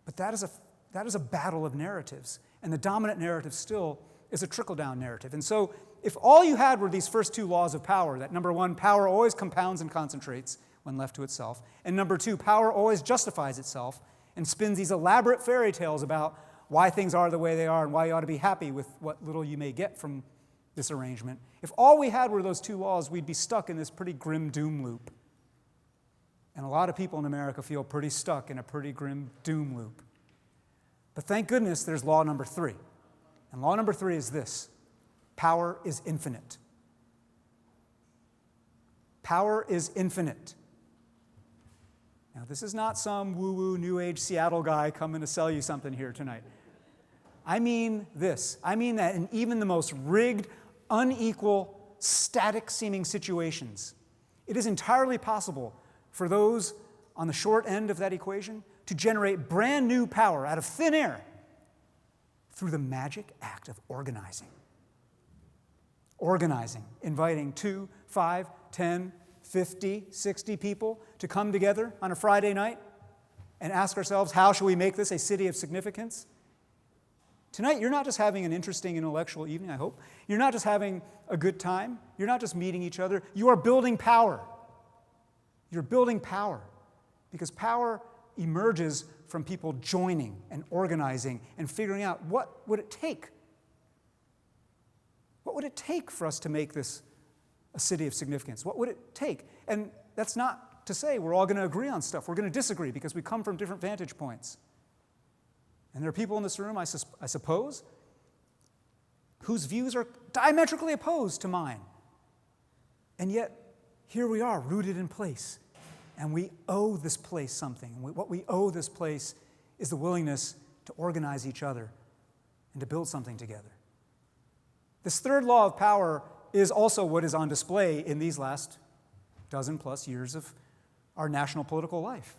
But that is a battle of narratives, and the dominant narrative still is a trickle-down narrative. And so if all you had were these first two laws of power, that number one, power always compounds and concentrates when left to itself, and number two, power always justifies itself and spins these elaborate fairy tales about why things are the way they are and why you ought to be happy with what little you may get from this arrangement. If all we had were those two laws, we'd be stuck in this pretty grim doom loop. And a lot of people in America feel pretty stuck in a pretty grim doom loop. But thank goodness there's law number 3. And law number 3 is this: power is infinite. Power is infinite. Now, this is not some woo-woo, New Age Seattle guy coming to sell you something here tonight. I mean this. I mean that in even the most rigged, unequal, static-seeming situations, it is entirely possible for those on the short end of that equation to generate brand new power out of thin air through the magic act of organizing. Organizing, inviting 2, 5, 10, 50, 60 people to come together on a Friday night and ask ourselves, how shall we make this a city of significance? Tonight, you're not just having an interesting intellectual evening, I hope. You're not just having a good time. You're not just meeting each other. You are building power. You're building power because power emerges from people joining and organizing and figuring out what would it take. What would it take for us to make this a city of significance? What would it take? And that's not to say we're all going to agree on stuff. We're going to disagree because we come from different vantage points. And there are people in this room, I suppose, whose views are diametrically opposed to mine. And yet, here we are, rooted in place. And we owe this place something. What we owe this place is the willingness to organize each other and to build something together. This third law of power is also what is on display in these last dozen plus years of our national political life.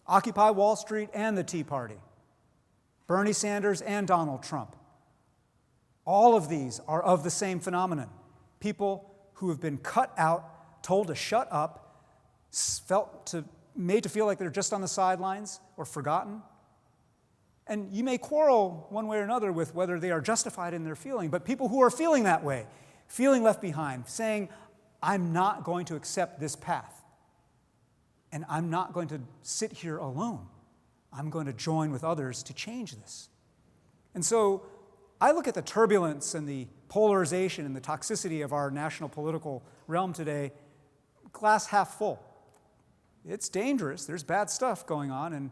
Occupy Wall Street and the Tea Party. Bernie Sanders and Donald Trump. All of these are of the same phenomenon. People who have been cut out, told to shut up, made to feel like they're just on the sidelines or forgotten. And you may quarrel one way or another with whether they are justified in their feeling, but people who are feeling that way, feeling left behind, saying, I'm not going to accept this path, and I'm not going to sit here alone. I'm going to join with others to change this. And so I look at the turbulence and the polarization and the toxicity of our national political realm today, glass half full. It's dangerous. There's bad stuff going on, and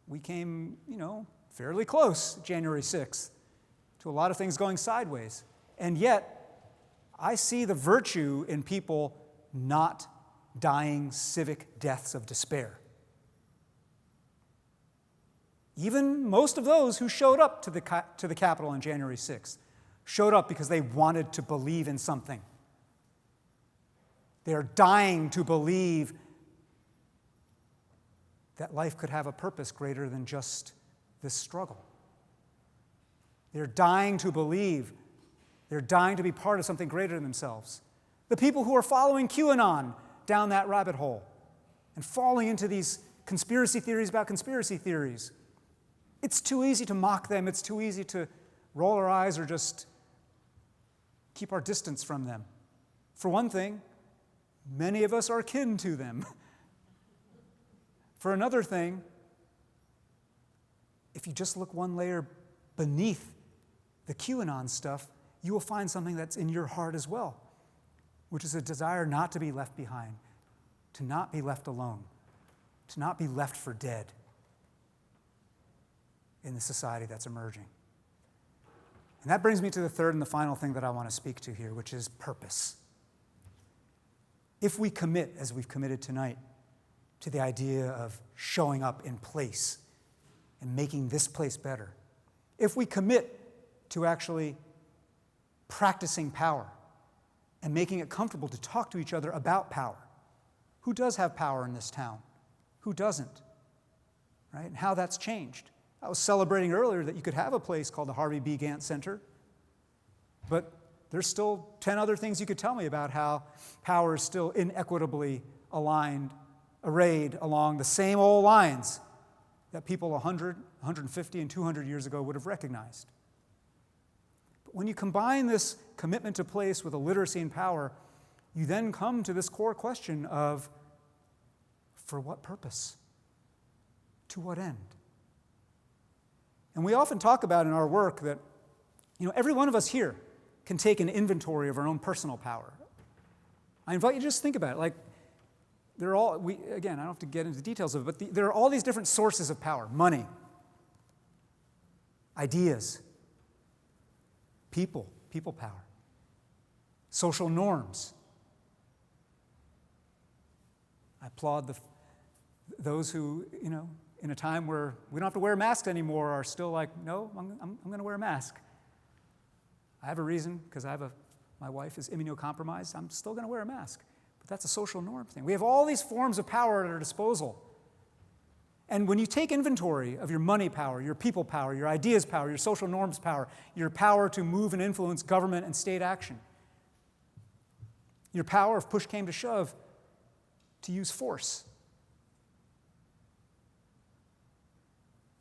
we came, fairly close January 6th to a lot of things going sideways. And yet, I see the virtue in people not dying civic deaths of despair. Even most of those who showed up to the Capitol on January 6th showed up because they wanted to believe in something. They are dying to believe that life could have a purpose greater than just this struggle. They're dying to believe. They're dying to be part of something greater than themselves. The people who are following QAnon down that rabbit hole and falling into these conspiracy theories about conspiracy theories. It's too easy to mock them. It's too easy to roll our eyes or just keep our distance from them. For one thing, many of us are kin to them. For another thing, if you just look one layer beneath the QAnon stuff, you will find something that's in your heart as well, which is a desire not to be left behind, to not be left alone, to not be left for dead in the society that's emerging. And that brings me to the third and the final thing that I want to speak to here, which is purpose. If we commit, as we've committed tonight, to the idea of showing up in place and making this place better, if we commit to actually practicing power and making it comfortable to talk to each other about power, who does have power in this town? Who doesn't? Right? And how that's changed. I was celebrating earlier that you could have a place called the Harvey B. Gantt Center, but there's still 10 other things you could tell me about how power is still inequitably aligned, arrayed along the same old lines that people 100, 150, and 200 years ago would have recognized. But when you combine this commitment to place with a literacy in power, you then come to this core question of, for what purpose? To what end? And we often talk about in our work that, every one of us here can take an inventory of our own personal power. I invite you to just think about it. Like, they're all, again, I don't have to get into the details of it, but there are all these different sources of power: money, ideas, people power, social norms. I applaud those who, in a time where we don't have to wear masks anymore, are still like, no, I'm going to wear a mask. I have a reason, because my wife is immunocompromised. I'm still going to wear a mask. But that's a social norm thing. We have all these forms of power at our disposal. And when you take inventory of your money power, your people power, your ideas power, your social norms power, your power to move and influence government and state action, your power, if push came to shove, to use force.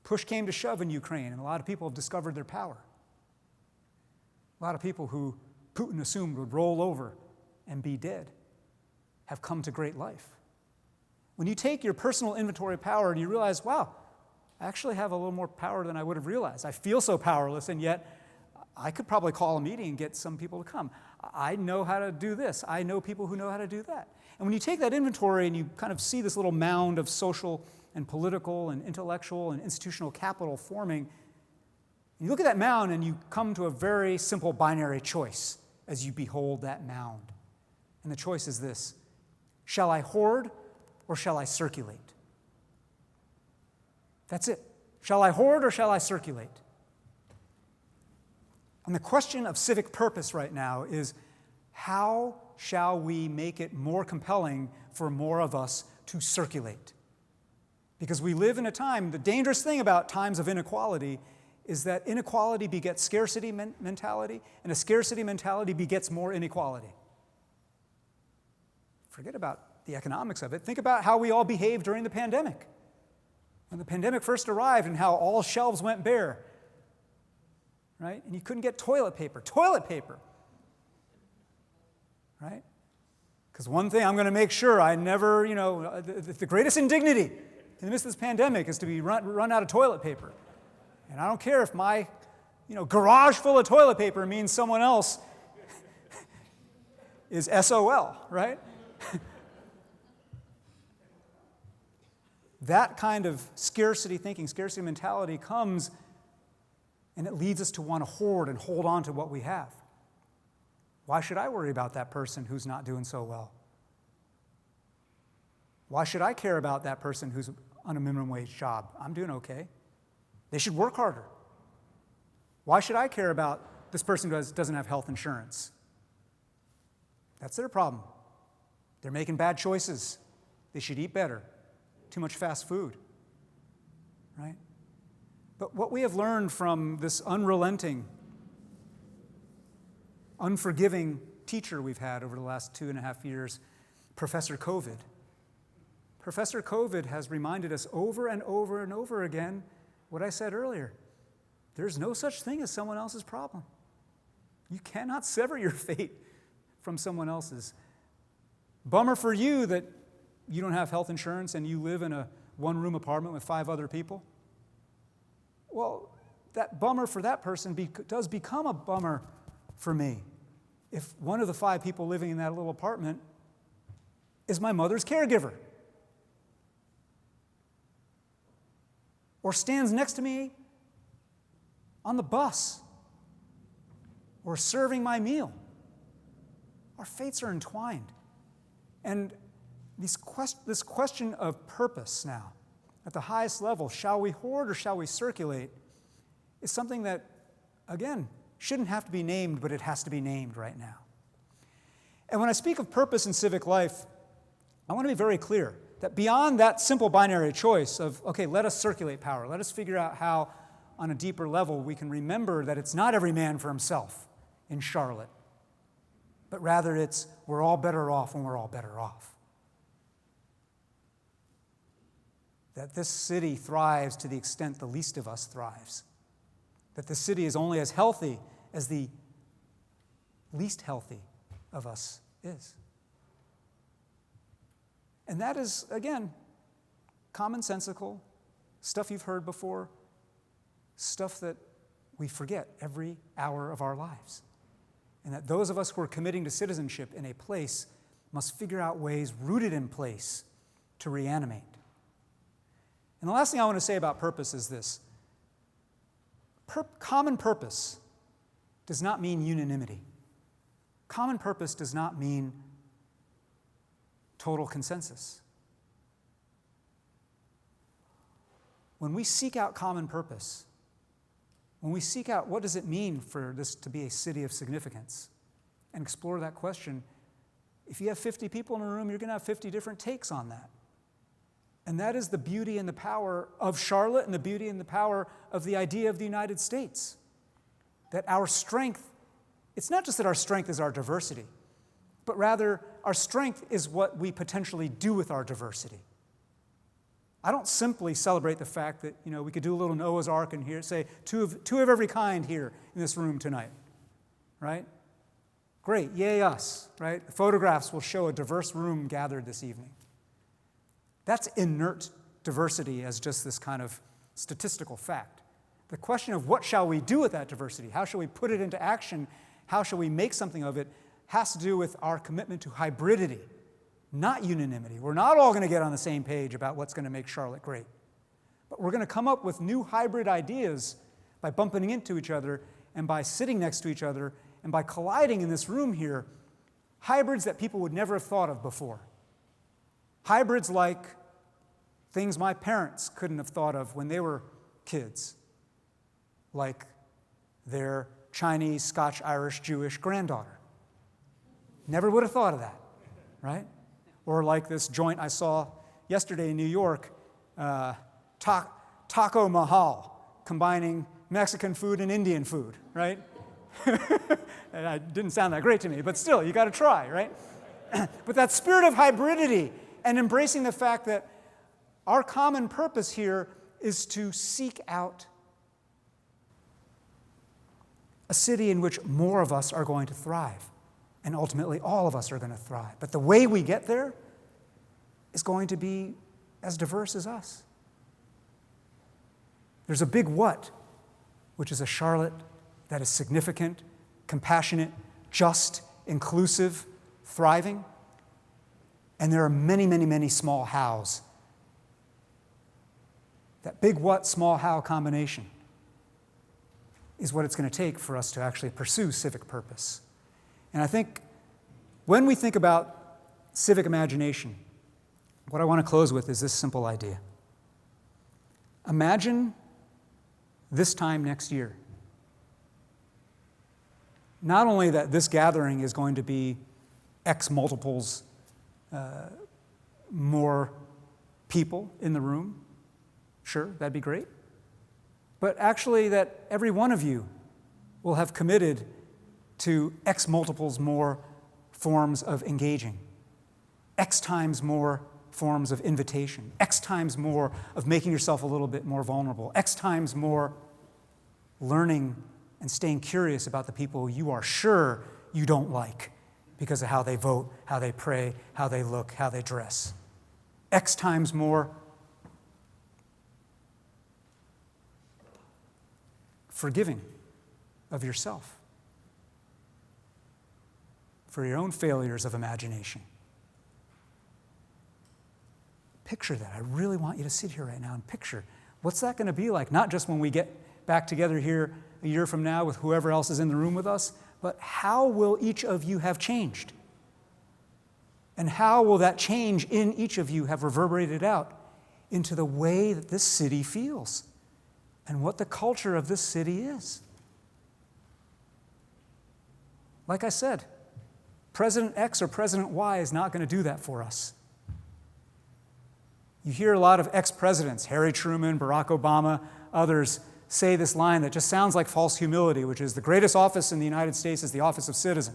Push came to shove in Ukraine, and a lot of people have discovered their power. A lot of people who Putin assumed would roll over and be dead have come to great life. When you take your personal inventory of power and you realize, wow, I actually have a little more power than I would have realized. I feel so powerless, and yet I could probably call a meeting and get some people to come. I know how to do this. I know people who know how to do that. And when you take that inventory and you kind of see this little mound of social and political and intellectual and institutional capital forming, you look at that mound and you come to a very simple binary choice as you behold that mound. And the choice is this: shall I hoard or shall I circulate? That's it. Shall I hoard or shall I circulate? And the question of civic purpose right now is, how shall we make it more compelling for more of us to circulate? Because we live in a time, the dangerous thing about times of inequality is that inequality begets scarcity mentality, and a scarcity mentality begets more inequality. Forget about the economics of it. Think about how we all behaved during the pandemic. When the pandemic first arrived and how all shelves went bare, right? And you couldn't get toilet paper, right? Because one thing I'm going to make sure I never, the greatest indignity in the midst of this pandemic is to be run out of toilet paper. And I don't care if my, garage full of toilet paper means someone else is SOL, right? That kind of scarcity thinking, scarcity mentality comes, and it leads us to want to hoard and hold on to what we have. Why should I worry about that person who's not doing so well? Why should I care about that person who's on a minimum wage job? I'm doing okay. They should work harder. Why should I care about this person who doesn't have health insurance? That's their problem. They're making bad choices. They should eat better. Too much fast food, right? But what we have learned from this unrelenting, unforgiving teacher we've had over the last 2.5 years, Professor COVID. Professor COVID has reminded us over and over and over again what I said earlier. There's no such thing as someone else's problem. You cannot sever your fate from someone else's. Bummer for you that you don't have health insurance and you live in a one-room apartment with 5 other people. Well, that bummer for that person does become a bummer for me if one of the 5 people living in that little apartment is my mother's caregiver, or stands next to me on the bus, or serving my meal. Our fates are entwined. And this question of purpose now, at the highest level, shall we hoard or shall we circulate, is something that, again, shouldn't have to be named, but it has to be named right now. And when I speak of purpose in civic life, I want to be very clear that beyond that simple binary choice of, okay, let us circulate power, let us figure out how, on a deeper level, we can remember that it's not every man for himself in Charlotte, but rather it's we're all better off when we're all better off. That this city thrives to the extent the least of us thrives. That this city is only as healthy as the least healthy of us is. And that is, again, commonsensical, stuff you've heard before, stuff that we forget every hour of our lives. And that those of us who are committing to citizenship in a place must figure out ways rooted in place to reanimate. And the last thing I want to say about purpose is this. Common purpose does not mean unanimity. Common purpose does not mean total consensus. When we seek out common purpose, when we seek out what does it mean for this to be a city of significance, and explore that question, if you have 50 people in a room, you're going to have 50 different takes on that. And that is the beauty and the power of Charlotte and the beauty and the power of the idea of the United States. That our strength, it's not just that our strength is our diversity, but rather our strength is what we potentially do with our diversity. I don't simply celebrate the fact that, we could do a little Noah's Ark in here, say two of every kind here in this room tonight, right? Great, yay us, right? The photographs will show a diverse room gathered this evening. That's inert diversity as just this kind of statistical fact. The question of what shall we do with that diversity, how shall we put it into action, how shall we make something of it, has to do with our commitment to hybridity, not unanimity. We're not all going to get on the same page about what's going to make Charlotte great. But we're going to come up with new hybrid ideas by bumping into each other and by sitting next to each other and by colliding in this room here, hybrids that people would never have thought of before. Hybrids like things my parents couldn't have thought of when they were kids, like their Chinese, Scotch, Irish, Jewish granddaughter. Never would have thought of that, right? Or like this joint I saw yesterday in New York, Taco Mahal, combining Mexican food and Indian food, right? And it didn't sound that great to me, but still, you got to try, right? But that spirit of hybridity and embracing the fact that our common purpose here is to seek out a city in which more of us are going to thrive. And ultimately, all of us are going to thrive. But the way we get there is going to be as diverse as us. There's a big what, which is a Charlotte that is significant, compassionate, just, inclusive, thriving. And there are many, many, many small hows. That big what, small how combination is what it's going to take for us to actually pursue civic purpose. And I think when we think about civic imagination, what I want to close with is this simple idea. Imagine this time next year. Not only that this gathering is going to be X multiples more people in the room, sure, that'd be great. but actually that every one of you will have committed to X multiples more forms of engaging, X times more forms of invitation, X times more of making yourself a little bit more vulnerable, X times more learning and staying curious about the people you are sure you don't like because of how they vote, how they pray, how they look, how they dress. X times more forgiving of yourself for your own failures of imagination. Picture that. I really want you to sit here right now and picture what's that going to be like, not just when we get back together here a year from now with whoever else is in the room with us, but how will each of you have changed? And how will that change in each of you have reverberated out into the way that this city feels and what the culture of this city is? Like I said, President X or President Y is not going to do that for us. You hear a lot of ex-presidents, Harry Truman, Barack Obama, others, say this line that just sounds like false humility, which is the greatest office in the United States is the office of citizen.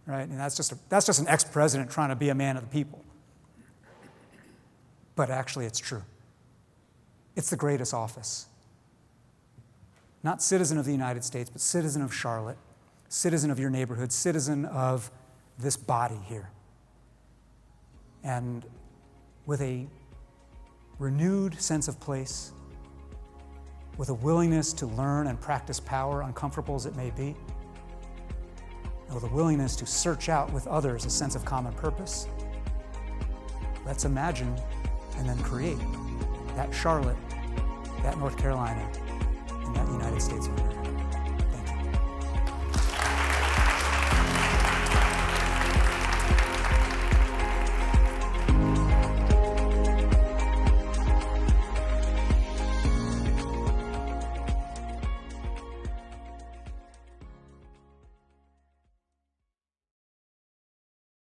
Right? And that's just an ex-president trying to be a man of the people. But actually it's true. It's the greatest office. Not citizen of the United States, but citizen of Charlotte, citizen of your neighborhood, citizen of this body here. And with a renewed sense of place, with a willingness to learn and practice power, uncomfortable as it may be, and with a willingness to search out with others a sense of common purpose, let's imagine and then create that Charlotte, that North Carolina, and that United States of America.